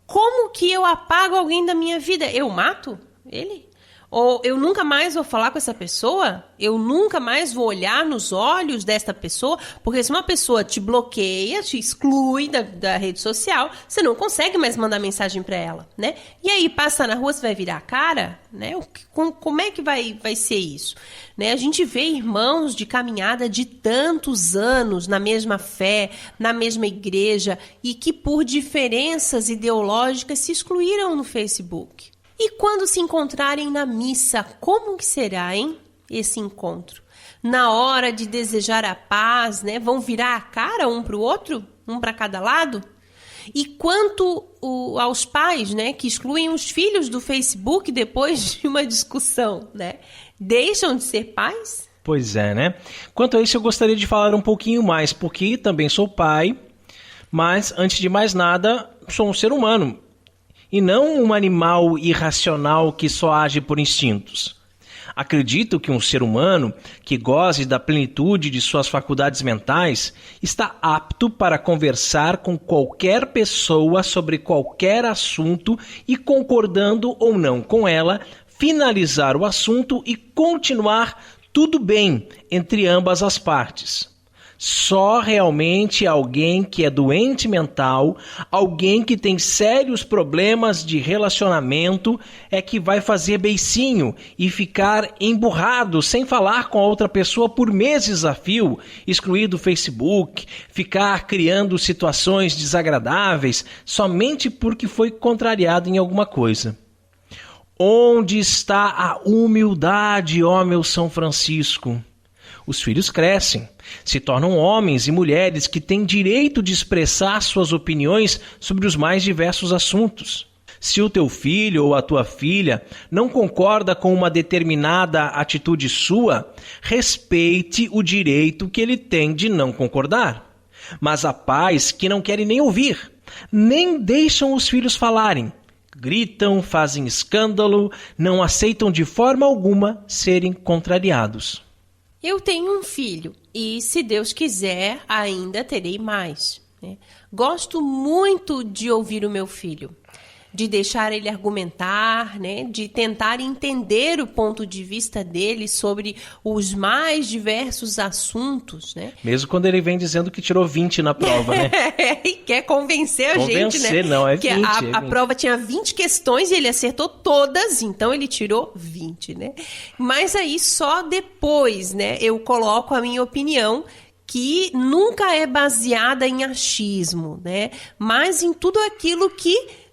Como que eu apago alguém da minha vida? Eu mato ele? Ou eu nunca mais vou falar com essa pessoa? Eu nunca mais vou olhar nos olhos desta pessoa? Porque se uma pessoa te bloqueia, te exclui da rede social, você não consegue mais mandar mensagem para ela, né? E aí, passa na rua, você vai virar a cara? Né? Como é que vai ser isso? Né? A gente vê irmãos de caminhada de tantos anos na mesma fé, na mesma igreja, e que por diferenças ideológicas se excluíram no Facebook. E quando se encontrarem na missa, como que será, hein, esse encontro? Na hora de desejar a paz, né, vão virar a cara um para o outro? Um para cada lado? E quanto aos pais, né, que excluem os filhos do Facebook depois de uma discussão, né? Deixam de ser pais? Pois é, né? Quanto a isso, eu gostaria de falar um pouquinho mais, porque também sou pai, mas, antes de mais nada, sou um ser humano. E não um animal irracional que só age por instintos. Acredito que um ser humano que goze da plenitude de suas faculdades mentais está apto para conversar com qualquer pessoa sobre qualquer assunto e, concordando ou não com ela, finalizar o assunto e continuar tudo bem entre ambas as partes. Só realmente alguém que é doente mental, alguém que tem sérios problemas de relacionamento, é que vai fazer beicinho e ficar emburrado sem falar com a outra pessoa por meses a fio, excluir do Facebook, ficar criando situações desagradáveis somente porque foi contrariado em alguma coisa. Onde está a humildade, ó meu São Francisco? Os filhos crescem, se tornam homens e mulheres que têm direito de expressar suas opiniões sobre os mais diversos assuntos. Se o teu filho ou a tua filha não concorda com uma determinada atitude sua, respeite o direito que ele tem de não concordar. Mas há pais que não querem nem ouvir, nem deixam os filhos falarem. Gritam, fazem escândalo, não aceitam de forma alguma serem contrariados. Eu tenho um filho e, se Deus quiser, ainda terei mais, né? Gosto muito de ouvir o meu filho, de deixar ele argumentar, né? De tentar entender o ponto de vista dele sobre os mais diversos assuntos, né? Mesmo quando ele vem dizendo que tirou 20 na prova, né? E quer convencer a gente, né? Não, é 20. Que a prova tinha 20 questões e ele acertou todas, então ele tirou 20, né? Mas aí só depois, né, eu coloco a minha opinião, que nunca é baseada em achismo, né? Mas em tudo aquilo que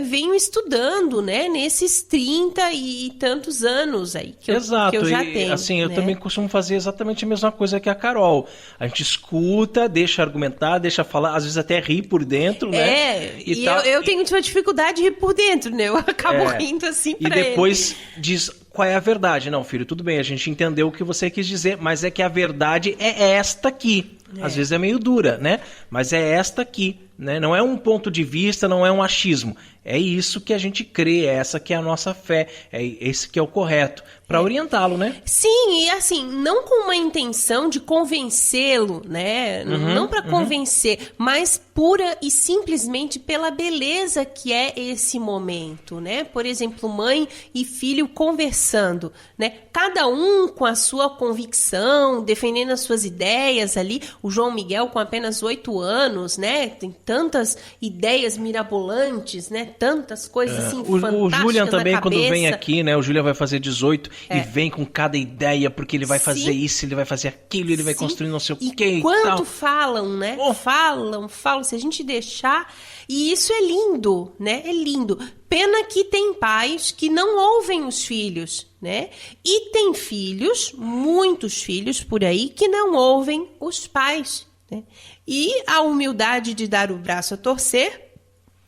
venho estudando, né, nesses 30 e tantos anos aí que eu já tenho. Assim, eu né? também costumo fazer exatamente a mesma coisa que a Carol. A gente escuta, deixa argumentar, deixa falar, às vezes até ri por dentro, né? E eu tenho uma dificuldade de rir por dentro, né? Eu acabo rindo assim pra ele. E depois diz qual é a verdade. Não, filho, tudo bem, a gente entendeu o que você quis dizer, mas é que a verdade é esta aqui. Às vezes é meio dura, né? Mas é esta aqui, né? Não é um ponto de vista, não é um achismo. É isso que a gente crê, é essa que é a nossa fé, é esse que é o correto, para orientá-lo, né? Sim, e assim, não com uma intenção de convencê-lo, né? Não para convencer, mas pura e simplesmente pela beleza que é esse momento, né? Por exemplo, mãe e filho conversando, né? Cada um com a sua convicção, defendendo as suas ideias ali. O João Miguel com apenas 8 anos, né? Tem tantas ideias mirabolantes, né? Tantas coisas assim fantásticas. O Julian também, na cabeça. quando vem aqui, né? O Julian vai fazer 18 e vem com cada ideia, porque ele vai fazer isso, ele vai fazer aquilo, ele vai construir não sei o quê e quanto tal. falam, né? Falam. Se a gente deixar... E isso é lindo, né? É lindo. Pena que tem pais que não ouvem os filhos, né? E tem filhos, muitos filhos por aí, que não ouvem os pais, né? E a humildade de dar o braço a torcer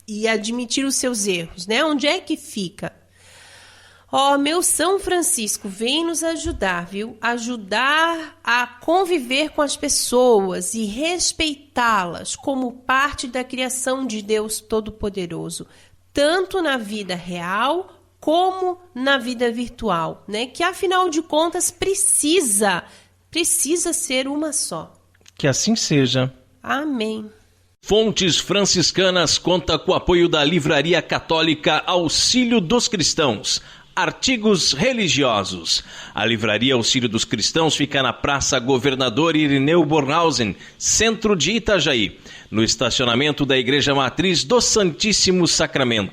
e admitir os seus erros, né? Onde é que fica? Meu São Francisco, vem nos ajudar, viu? Ajudar a conviver com as pessoas e respeitá-las como parte da criação de Deus Todo-Poderoso, tanto na vida real como na vida virtual, né? Que afinal de contas precisa ser uma só. Que assim seja. Amém. Fontes Franciscanas conta com o apoio da Livraria Católica Auxílio dos Cristãos. Artigos religiosos. A Livraria Auxílio dos Cristãos fica na Praça Governador Irineu Bornhausen, centro de Itajaí, no estacionamento da Igreja Matriz do Santíssimo Sacramento.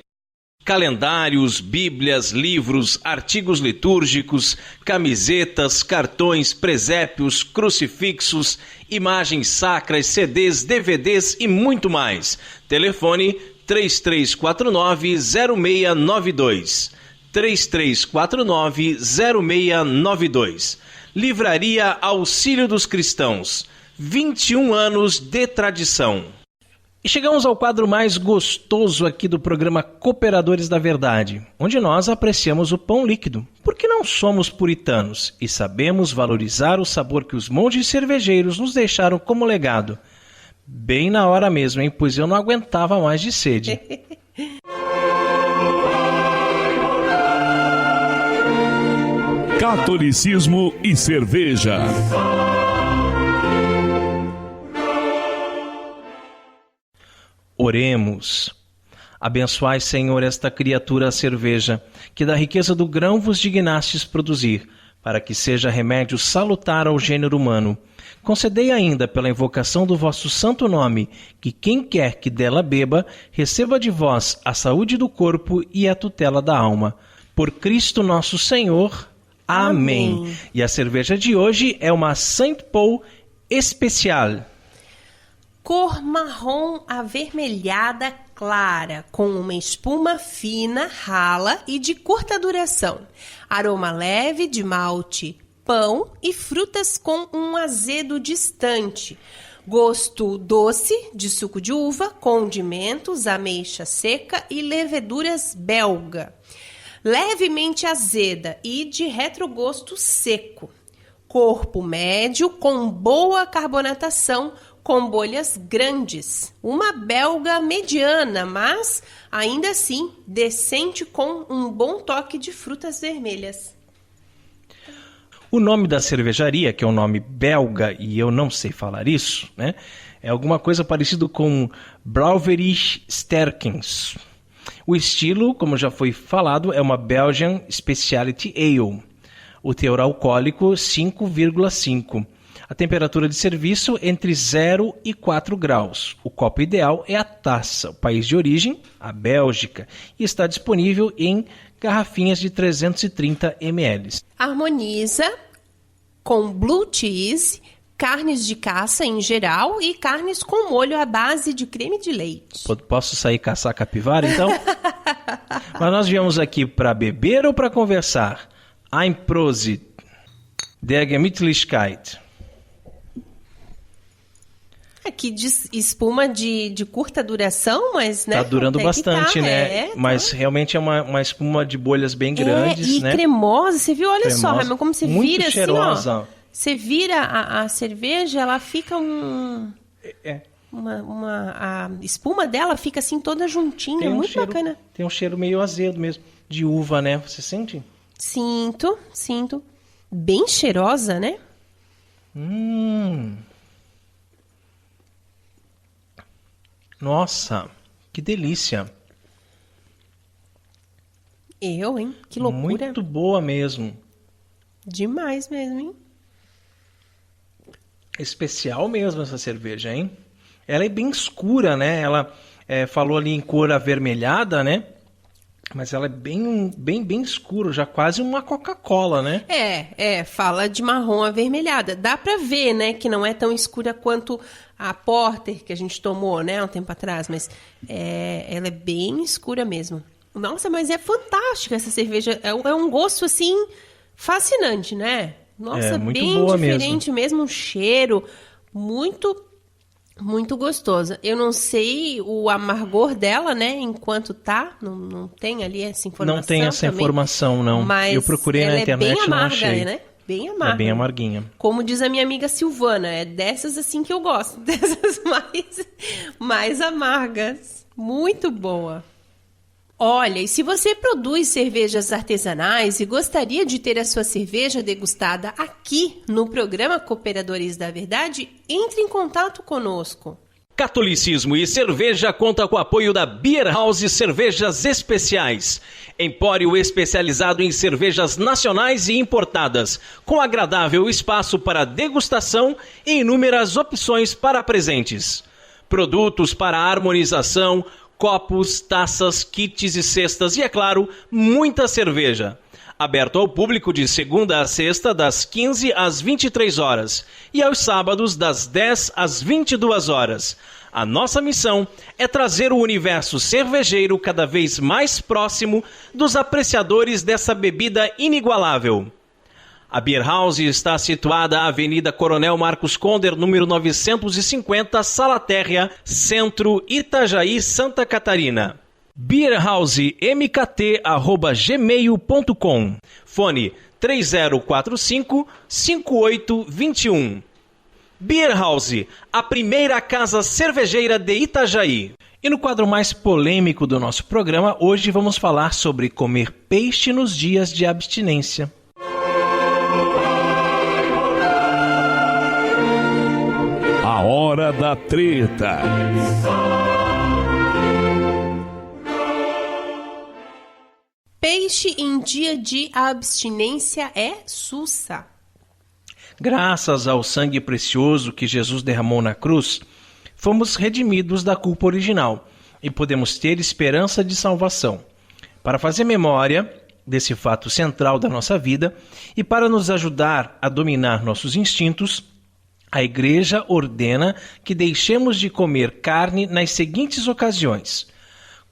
Calendários, bíblias, livros, artigos litúrgicos, camisetas, cartões, presépios, crucifixos, imagens sacras, CDs, DVDs e muito mais. Telefone 3349-0692. 3349-0692. Livraria Auxílio dos Cristãos. 21 anos de tradição. E chegamos ao quadro mais gostoso aqui do programa Cooperadores da Verdade, onde nós apreciamos o pão líquido, porque não somos puritanos e sabemos valorizar o sabor que os monges cervejeiros nos deixaram como legado. Bem na hora mesmo, hein? Pois eu não aguentava mais de sede. Catolicismo e cerveja. Oremos. Abençoai, Senhor, esta criatura a cerveja, que da riqueza do grão vos dignastes produzir, para que seja remédio salutar ao gênero humano. Concedei ainda, pela invocação do vosso santo nome, que quem quer que dela beba, receba de vós a saúde do corpo e a tutela da alma. Por Cristo nosso Senhor. Amém. E a cerveja de hoje é uma Saint Paul Especial. Cor marrom avermelhada clara, com uma espuma fina, rala e de curta duração. Aroma leve de malte, pão e frutas com um azedo distante. Gosto doce, de suco de uva, condimentos, ameixa seca e leveduras belga. Levemente azeda e de retrogosto seco. Corpo médio com boa carbonatação, com bolhas grandes. Uma belga mediana, mas ainda assim decente, com um bom toque de frutas vermelhas. O nome da cervejaria, que é um nome belga e eu não sei falar isso, né? É alguma coisa parecido com Brouwerij Sterkens. O estilo, como já foi falado, é uma Belgian Specialty Ale. O teor alcoólico 5,5. A temperatura de serviço entre 0 e 4 graus. O copo ideal é a taça. O país de origem, a Bélgica. E está disponível em garrafinhas de 330 ml. Harmoniza com blue cheese, carnes de caça em geral e carnes com molho à base de creme de leite. Posso sair caçar capivara, então? Mas nós viemos aqui para beber ou para conversar? Ein Prosit, der Gemütlichkeit. Aqui diz espuma de curta duração, mas, né? Tá durando bastante, né? Tá. Mas realmente é uma espuma de bolhas bem grandes, e né? cremosa. Você viu? Olha só, Raimundo, como você muito vira cheirosa. assim, ó. Você vira a cerveja, ela fica a espuma dela fica assim toda juntinha, muito bacana. Tem um cheiro meio azedo mesmo, de uva, né? Você sente? Sinto. Bem cheirosa, né? Nossa, que delícia. Hein? Que loucura. Muito boa mesmo. Demais mesmo, hein? Especial mesmo essa cerveja, hein? Ela é bem escura, né? Ela falou ali em cor avermelhada, né? Mas ela é bem escura, já quase uma Coca-Cola, né? Fala de marrom avermelhada. Dá pra ver, né, que não é tão escura quanto a Porter que a gente tomou, né, um tempo atrás, mas ela é bem escura mesmo. Nossa, mas é fantástica essa cerveja. É um gosto, assim, fascinante, né? Nossa, muito bem boa diferente mesmo, um cheiro muito... Muito gostosa. Eu não sei o amargor dela, né? Enquanto tá. Não tem ali essa informação. Não tem essa também, informação, não. Mas eu procurei na internet e não achei. Né? Bem amarga. É bem amarguinha. Como diz a minha amiga Silvana, é dessas assim que eu gosto. Dessas mais amargas. Muito boa. Olha, e se você produz cervejas artesanais e gostaria de ter a sua cerveja degustada aqui no programa Cooperadores da Verdade, entre em contato conosco. Catolicismo e Cerveja conta com o apoio da Beer House Cervejas Especiais. Empório especializado em cervejas nacionais e importadas, com agradável espaço para degustação e inúmeras opções para presentes. Produtos para harmonização, copos, taças, kits e cestas e, é claro, muita cerveja. Aberto ao público de segunda a sexta, das 15 às 23 horas e aos sábados, das 10 às 22 horas. A nossa missão é trazer o universo cervejeiro cada vez mais próximo dos apreciadores dessa bebida inigualável. A Beer House está situada na Avenida Coronel Marcos Conder, número 950, Sala Térrea, Centro, Itajaí, Santa Catarina. beerhousemkt@gmail.com. Fone 3045-5821. Beer House, a primeira casa cervejeira de Itajaí. E no quadro mais polêmico do nosso programa, hoje vamos falar sobre comer peixe nos dias de abstinência. A hora da treta. Peixe em dia de abstinência é sussa. Graças ao sangue precioso que Jesus derramou na cruz, fomos redimidos da culpa original e podemos ter esperança de salvação. Para fazer memória desse fato central da nossa vida e para nos ajudar a dominar nossos instintos, a Igreja ordena que deixemos de comer carne nas seguintes ocasiões: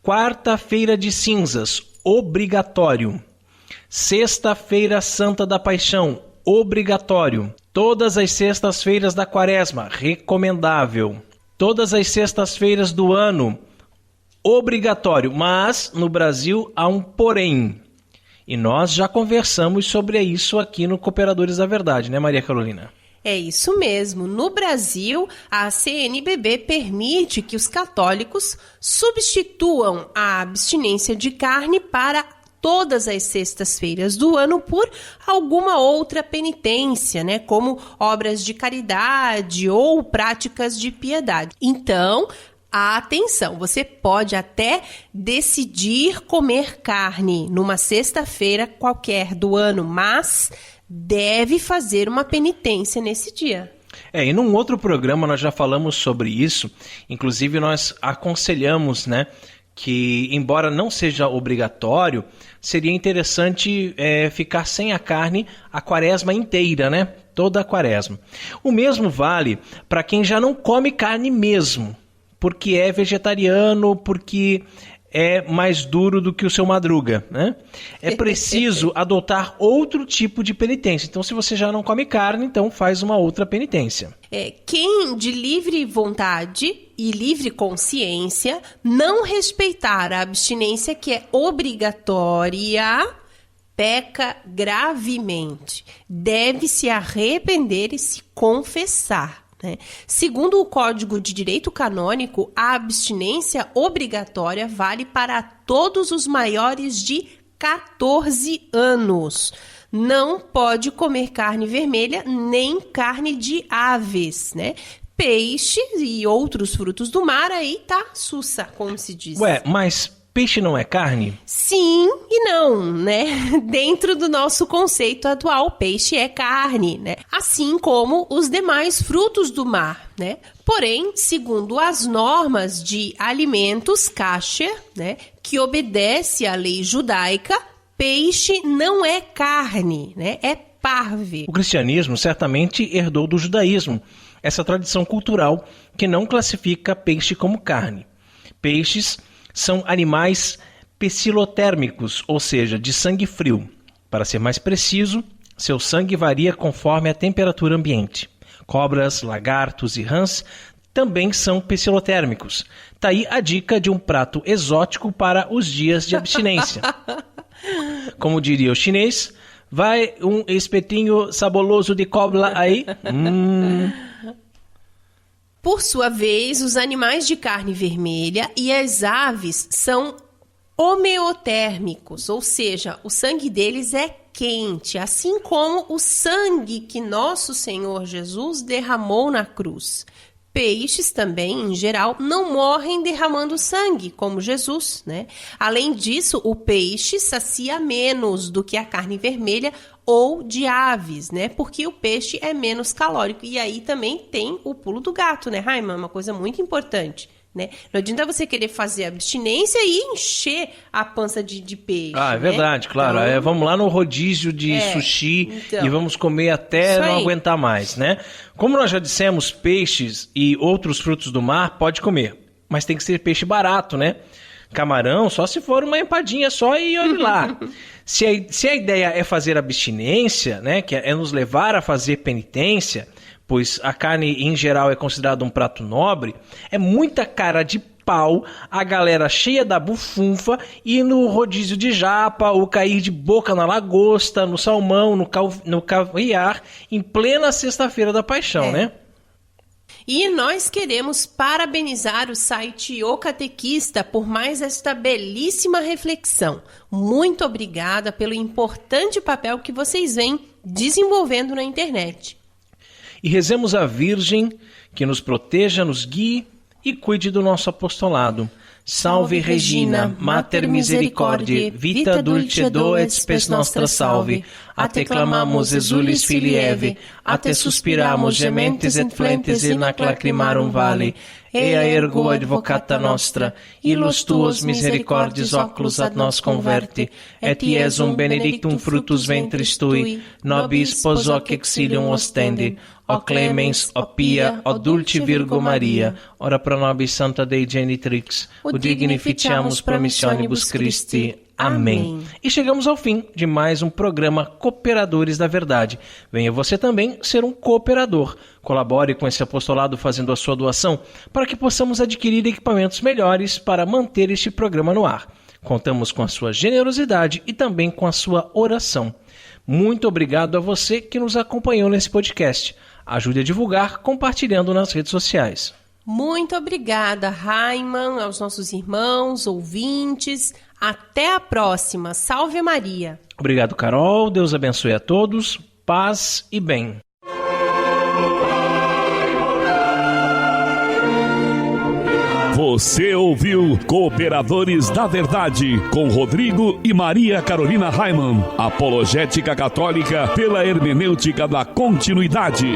quarta-feira de cinzas, obrigatório; sexta-feira santa da paixão, obrigatório. Todas as sextas-feiras da quaresma, recomendável. Todas as sextas-feiras do ano, obrigatório. Mas no Brasil há um porém. E nós já conversamos sobre isso aqui no Cooperadores da Verdade, né, Maria Carolina? É isso mesmo. No Brasil, a CNBB permite que os católicos substituam a abstinência de carne para todas as sextas-feiras do ano por alguma outra penitência, né? Como obras de caridade ou práticas de piedade. Então, atenção, você pode até decidir comer carne numa sexta-feira qualquer do ano, mas deve fazer uma penitência nesse dia. E num outro programa nós já falamos sobre isso, inclusive nós aconselhamos, né, que embora não seja obrigatório, seria interessante ficar sem a carne a quaresma inteira, né, toda a quaresma. O mesmo vale para quem já não come carne mesmo, porque é vegetariano, porque é mais duro do que o seu Madruga, né? É preciso adotar outro tipo de penitência. Então, se você já não come carne, então faz uma outra penitência. Quem de livre vontade e livre consciência não respeitar a abstinência que é obrigatória, peca gravemente. Deve se arrepender e se confessar. Segundo o Código de Direito Canônico, a abstinência obrigatória vale para todos os maiores de 14 anos. Não pode comer carne vermelha nem carne de aves, né? Peixe e outros frutos do mar, aí tá sussa, como se diz. Mas peixe não é carne? Sim e não, né? Dentro do nosso conceito atual, peixe é carne, né? Assim como os demais frutos do mar, né? Porém, segundo as normas de alimentos kasher, né, que obedece à lei judaica, peixe não é carne, né? É parve. O cristianismo certamente herdou do judaísmo essa tradição cultural que não classifica peixe como carne. Peixes são animais pecilotérmicos, ou seja, de sangue frio. Para ser mais preciso, seu sangue varia conforme a temperatura ambiente. Cobras, lagartos e rãs também são pecilotérmicos. Tá aí a dica de um prato exótico para os dias de abstinência. Como diria o chinês, vai um espetinho saboroso de cobra aí? Por sua vez, os animais de carne vermelha e as aves são homeotérmicos, ou seja, o sangue deles é quente, assim como o sangue que nosso Senhor Jesus derramou na cruz. Peixes também, em geral, não morrem derramando sangue, como Jesus, né? Além disso, o peixe sacia menos do que a carne vermelha ou de aves, né? Porque o peixe é menos calórico. E aí também tem o pulo do gato, né, Raima? Uma coisa muito importante, né? Não adianta você querer fazer abstinência e encher a pança de peixe. É verdade, né? Claro. Então, vamos lá no rodízio de sushi e vamos comer até não aguentar mais, né? Como nós já dissemos, peixes e outros frutos do mar pode comer, mas tem que ser peixe barato, né? Camarão, só se for uma empadinha só e olhe lá. Se a ideia é fazer abstinência, né, que é nos levar a fazer penitência, pois a carne em geral é considerada um prato nobre, é muita cara de pau a galera cheia da bufunfa ir no rodízio de japa ou cair de boca na lagosta, no salmão, no caviar, em plena sexta-feira da paixão, né? E nós queremos parabenizar o site O Catequista por mais esta belíssima reflexão. Muito obrigada pelo importante papel que vocês vêm desenvolvendo na internet. E rezemos a Virgem que nos proteja, nos guie e cuide do nosso apostolado. Salve Regina, Mater Misericordiae, vita dulcedo et spes nostra salve. A te clamamos, exulis filii Eve, a te suspiramos, gementes et flentes in ac lacrimarum vale. Ea ergo advocata nostra, illos tuos misericordiis oculos ad nos converti, et iesum benedictum fructus ventris tui, nobis pos hoc exilium ostendi. O clemens, o pia, o dulce Virgo Maria, ora pro nobis Santa Dei Genitrix, o dignificiamus promissionibus Christi. Amém. E chegamos ao fim de mais um programa Cooperadores da Verdade. Venha você também ser um cooperador. Colabore com esse apostolado fazendo a sua doação para que possamos adquirir equipamentos melhores para manter este programa no ar. Contamos com a sua generosidade e também com a sua oração. Muito obrigado a você que nos acompanhou nesse podcast. Ajude a divulgar compartilhando nas redes sociais. Muito obrigada, Raiman, aos nossos irmãos, ouvintes. Até a próxima. Salve Maria. Obrigado, Carol. Deus abençoe a todos. Paz e bem. Você ouviu Cooperadores da Verdade com Rodrigo e Maria Carolina Raiman. Apologética católica pela hermenêutica da continuidade.